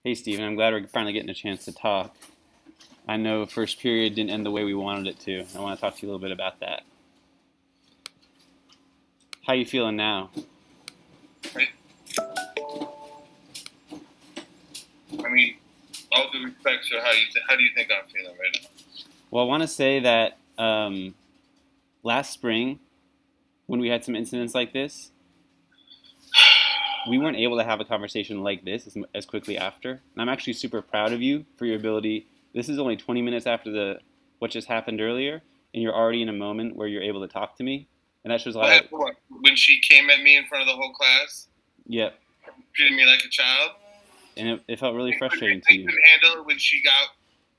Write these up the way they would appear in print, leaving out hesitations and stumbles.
Hey, Steven, I'm glad we're finally getting a chance to talk. I know first period didn't end the way we wanted it to. I want to talk to you a little bit about that. How you feeling now? Right? I mean, all due respect to how do you think I'm feeling right now? Well, I want to say that last spring, when we had some incidents like this, we weren't able to have a conversation like this as quickly after. And I'm actually super proud of you for your ability. This is only 20 minutes after the what just happened earlier, and you're already in a moment where you're able to talk to me, and that shows a What lot of. happened when she came at me in front of the whole class, Yeah, treating me like a child? and it felt really I frustrating couldn't, to I you. couldn't handle it when she got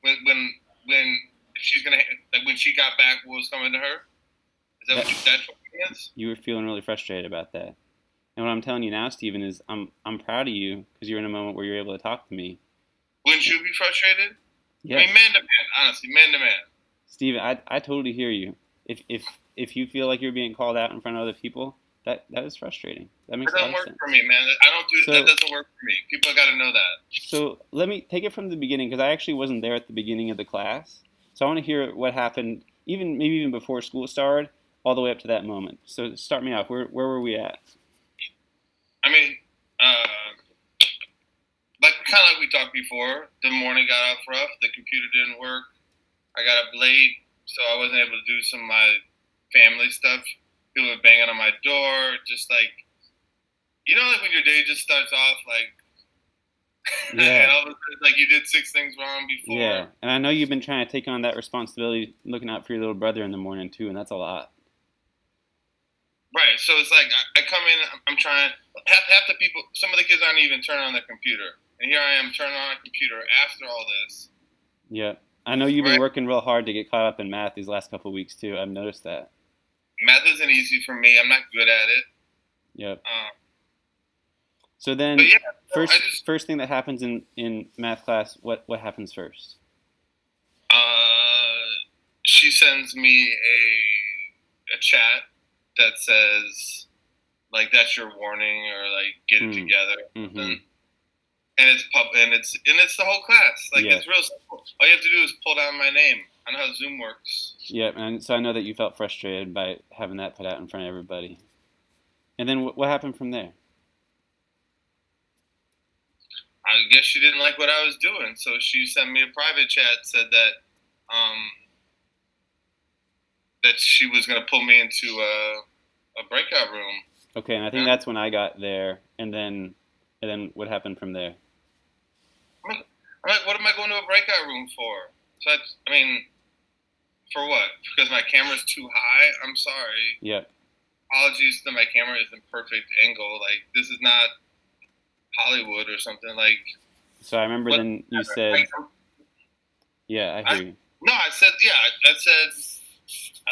when she's gonna like when she got back what was coming to her. Is that That that's what it is? you were feeling really frustrated about that. And what I'm telling you now, Steven, is I'm proud of you because you're in a moment where you're able to talk to me. Wouldn't you be frustrated? I mean, Yes, man to man, honestly, man to man. Steven, I totally hear you. If you feel like you're being called out in front of other people, that is frustrating. That That makes a lot doesn't of work sense. for me, man. I don't do that. So Doesn't work for me. People got to know that. so let me take it from the beginning because I actually wasn't there at the beginning of the class. So I want to hear what happened, even maybe even before school started, all the way up to that moment. So start me off. Where were we at? I mean, like kind of like we talked before. The morning got off rough. The computer didn't work. I got up late, so I wasn't able to do some of my family stuff. People were banging on my door, just like like when your day just starts off like, and Yeah. all of a sudden, like you did six things wrong before. Yeah, and I know you've been trying to take on that responsibility, looking out for your little brother in the morning too, and that's a lot. Right, so it's like I come in, I'm trying. Half the people, some of the kids aren't even turning on their computer, and here I am turning on a computer after all this. Yeah, I know you've been Right, working real hard to get caught up in math these last couple of weeks too. I've noticed that. math isn't easy for me. I'm not good at it. Yep. Um, So but then, yeah, so I first just first thing that happens in math class, what happens first? Uh, she sends me a chat that says like that's your warning or like get it Hmm. together or Mm-hmm. something. And it's and it's the whole class. Like Yeah. it's real simple. All you have to do is pull down my name. I know how Zoom works. Yep. And so I know that you felt frustrated by having that put out in front of everybody. And then what happened from there? I guess she didn't like what I was doing, so she sent me a private chat. Said um, that she was gonna pull me into a breakout room. Okay, and I think And that's when I got there, and then what happened from there? I'm like, what am I going to a breakout room for? So I mean, for what? Because my camera's too high? I'm sorry. Yep. Apologies that my camera isn't perfect angle. Like this is not Hollywood or something. Like So I remember what? then you Like, said, yeah, I hear you. no, I said yeah. I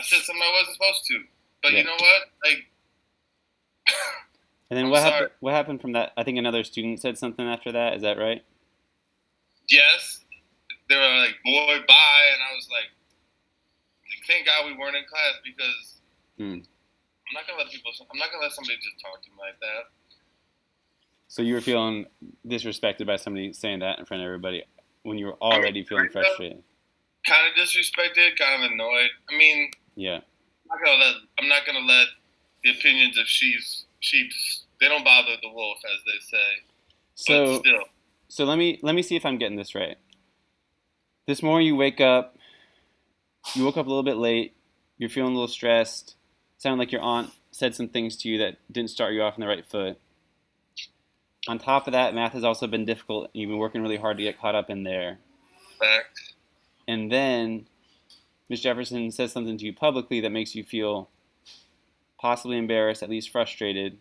said something I wasn't supposed to. But you Yep. know what? Like And then I'm what sorry. happened? What happened from that? I think another student said something after that. Is that right? Yes, they were like, boy, bye, and I was like, thank God we weren't in class because Hmm. I'm not gonna let people. I'm not gonna let somebody just talk to me like that. So you were feeling disrespected by somebody saying that in front of everybody when you were I mean, already feeling frustrated. kind of disrespected, kind of annoyed. I mean, Yeah. I'm not gonna let the opinions of sheep. They don't bother the wolf, as they say. But So still, so let me see if I'm getting this right. This morning you wake up. You woke up a little bit late. You're feeling a little stressed. Sounded like your aunt said some things to you that didn't start you off on the right foot. On top of that, math has also been difficult, and you've been working really hard to get caught up in there. fact. And then Miss Jefferson says something to you publicly that makes you feel possibly embarrassed, at least frustrated,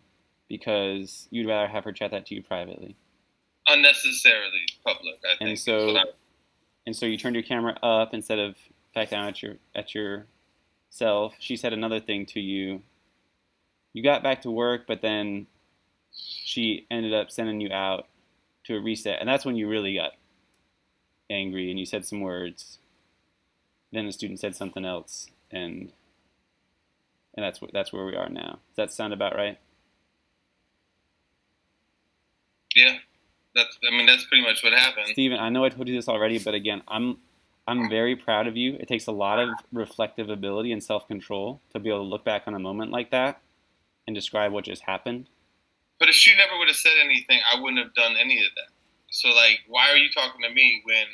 because you'd rather have her chat that to you privately. Unnecessarily public, I And think, is what I. so and so you turned your camera up instead of back down at your self. She said another thing to you. You got back to work, but then she ended up sending you out to a reset, and that's when you really got angry and you said some words. Then the student said something else, and that's where we are now. Does that sound about right? Yeah, that's pretty much what happened. Steven, I know I told you this already, but again, I'm very proud of you. It takes a lot of reflective ability and self-control to be able to look back on a moment like that and describe what just happened. But if she never would have said anything, I wouldn't have done any of that. So, like, why are you talking to me when?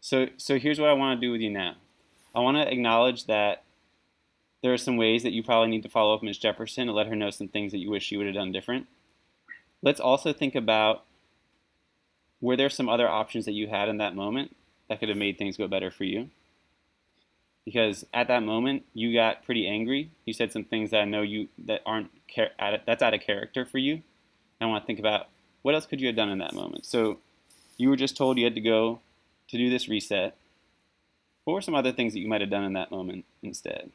So here's what I want to do with you now. I want to acknowledge that there are some ways that you probably need to follow up Ms. Jefferson and let her know some things that you wish she would have done different. Let's also think about, were there some other options that you had in that moment that could have made things go better for you? Because at that moment you got pretty angry. You said some things that I know you that aren't that's out of character for you. And I want to think about what else could you have done in that moment. So you were just told you had to go to do this reset. What were some other things that you might have done in that moment instead?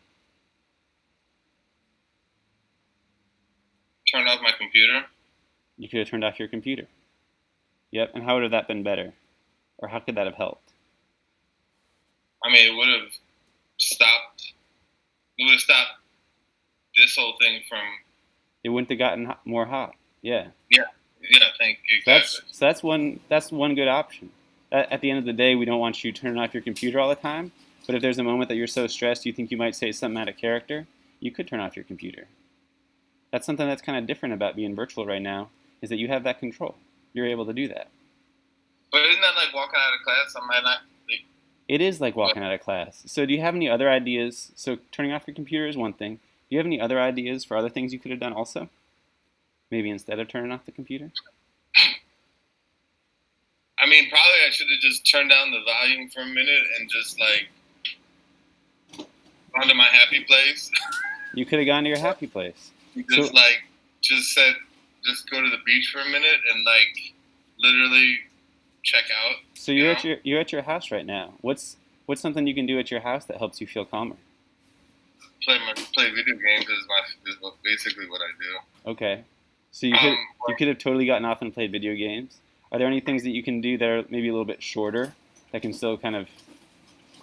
Turn off my computer. You could have turned off your computer. Yep. And how would have that been better? Or how could that have helped? I mean, it would have stopped. It would have stopped this whole thing from. It wouldn't have gotten more hot. Yeah. Yeah. Thank you. Exactly. So that's one good option. At the end of the day, we don't want you turning off your computer all the time. But if there's a moment that you're so stressed you think you might say something out of character, you could turn off your computer. That's something that's kind of different about being virtual right now, is that you have that control. You're able to do that. But isn't that like walking out of class? I might not. It is like walking out of class. So do you have any other ideas? So turning off your computer is one thing. Do you have any other ideas for other things you could have done also? Maybe instead of turning off the computer? I mean, probably I should have just turned down the volume for a minute and just like gone to my happy place. You could have gone to your happy place. Just said, just go to the beach for a minute and like literally check out. So you're at your house right now. What's something you can do at your house that helps you feel calmer? Play video games is basically what I do. Okay. So you could have totally gotten off and played video games. Are there any things that you can do that are maybe a little bit shorter that can still kind of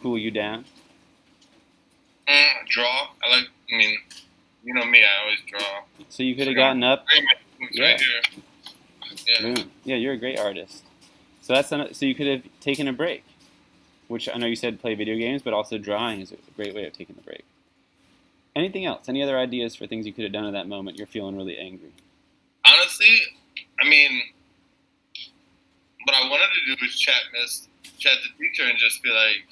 cool you down? Draw. I mean, you know me, I always draw. So you could have gotten up. Yeah. Right here. Yeah. Yeah, you're a great artist. So so you could have taken a break, which I know you said play video games, but also drawing is a great way of taking a break. Anything else? Any other ideas for things you could have done in that moment? You're feeling really angry. Honestly, I mean, what I wanted to do was chat the teacher and just be like,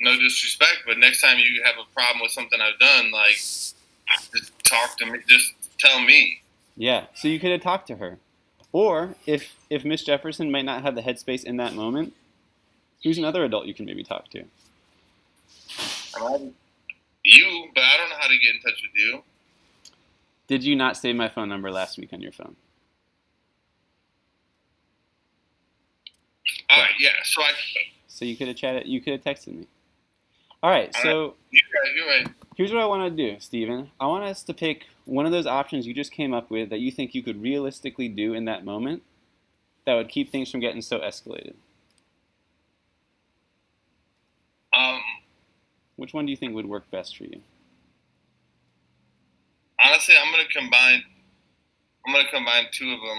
no disrespect, but next time you have a problem with something I've done, like, just talk to me, just tell me. Yeah, so you could have talked to her. Or if Miss Jefferson might not have the headspace in that moment, who's another adult you can maybe talk to? You, but I don't know how to get in touch with you. Did you not save my phone number last week on your phone? All right, yeah. So you could have chatted. You could have texted me. All right. So you're right. Here's what I want to do, Steven. I want us to pick one of those options you just came up with that you think you could realistically do in that moment that would keep things from getting so escalated. Which one do you think would work best for you? Honestly, I'm gonna combine two of them,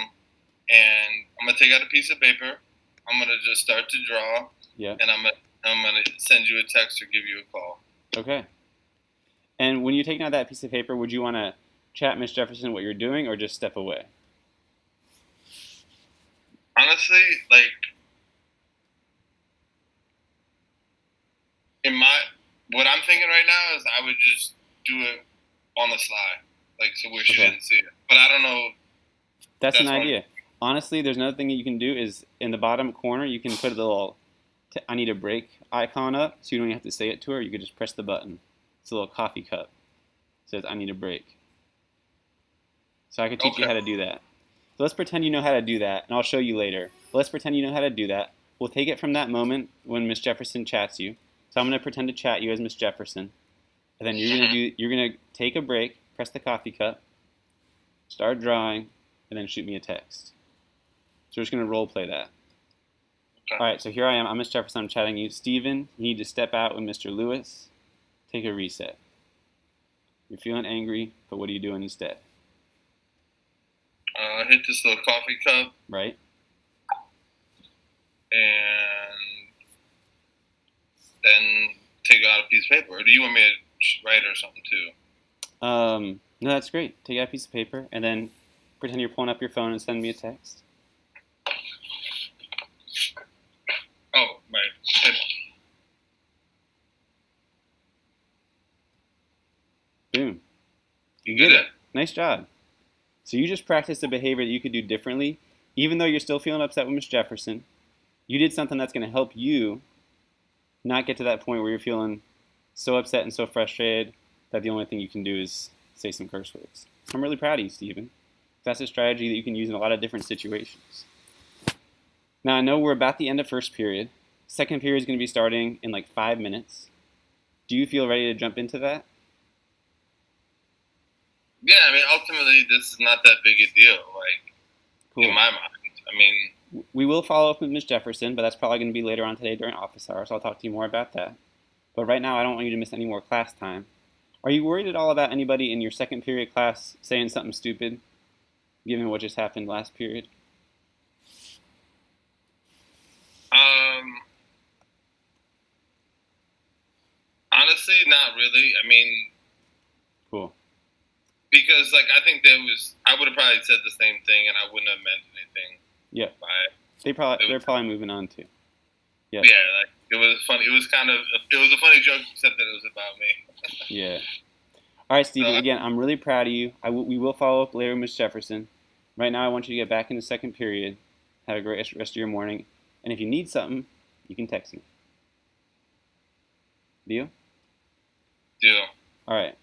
and I'm gonna take out a piece of paper. I'm gonna just start to draw. Yeah. And I'm gonna send you a text or give you a call. Okay. And when you're taking out that piece of paper, would you want to chat Miss Jefferson what you're doing, or just step away? Honestly, like what I'm thinking right now is I would just do it on the sly, like so where she didn't see it. But I don't know. That's an idea. Honestly, there's another thing that you can do is in the bottom corner you can put a little I need a break icon up, so you don't even have to say it to her. You could just press the button. It's a little coffee cup. It says I need a break. So I could teach you how to do that. So let's pretend you know how to do that, and I'll show you later. But let's pretend you know how to do that. We'll take it from that moment when Miss Jefferson chats you. So I'm going to pretend to chat you as Miss Jefferson. And then you're going to take a break, press the coffee cup, start drawing, and then shoot me a text. So we're just going to role play that. Okay. All right, so here I am. I'm Miss Jefferson. I'm chatting you. Steven, you need to step out with Mr. Lewis. Take a reset. You're feeling angry, but what are you doing instead? hit this little coffee cup Right. and then take out a piece of paper. Or do you want me to write or something too? No, that's great. Take out a piece of paper and then pretend you're pulling up your phone and send me a text. Oh, right. Boom. You did did it. it. Nice job. So you just practiced a behavior that you could do differently, even though you're still feeling upset with Miss Jefferson. You did something that's going to help you not get to that point where you're feeling so upset and so frustrated that the only thing you can do is say some curse words. I'm really proud of you, Stephen. That's a strategy that you can use in a lot of different situations. Now, I know we're about the end of first period. Second period is going to be starting in like 5 minutes. Do you feel ready to jump into that? Yeah, I mean, ultimately, this is not that big a deal. Like, Cool. in my mind. I mean, We will follow up with Miss Jefferson, but that's probably going to be later on today during office hours, so I'll talk to you more about that. But right now, I don't want you to miss any more class time. Are you worried at all about anybody in your second period class saying something stupid, given what just happened last period? honestly, not really. I mean, Cool. because like I think I would have probably said the same thing, and I wouldn't have meant anything Yeah. by it. They're probably moving on too. Yeah. Yeah, like it was funny. It was a funny joke, except that it was about me. Yeah. All right, Stephen. So, Again, I'm really proud of you. We will follow up later with Miss Jefferson. Right now, I want you to get back in the second period. Have a great rest of your morning. And if you need something, you can text me. Deal? deal. All right.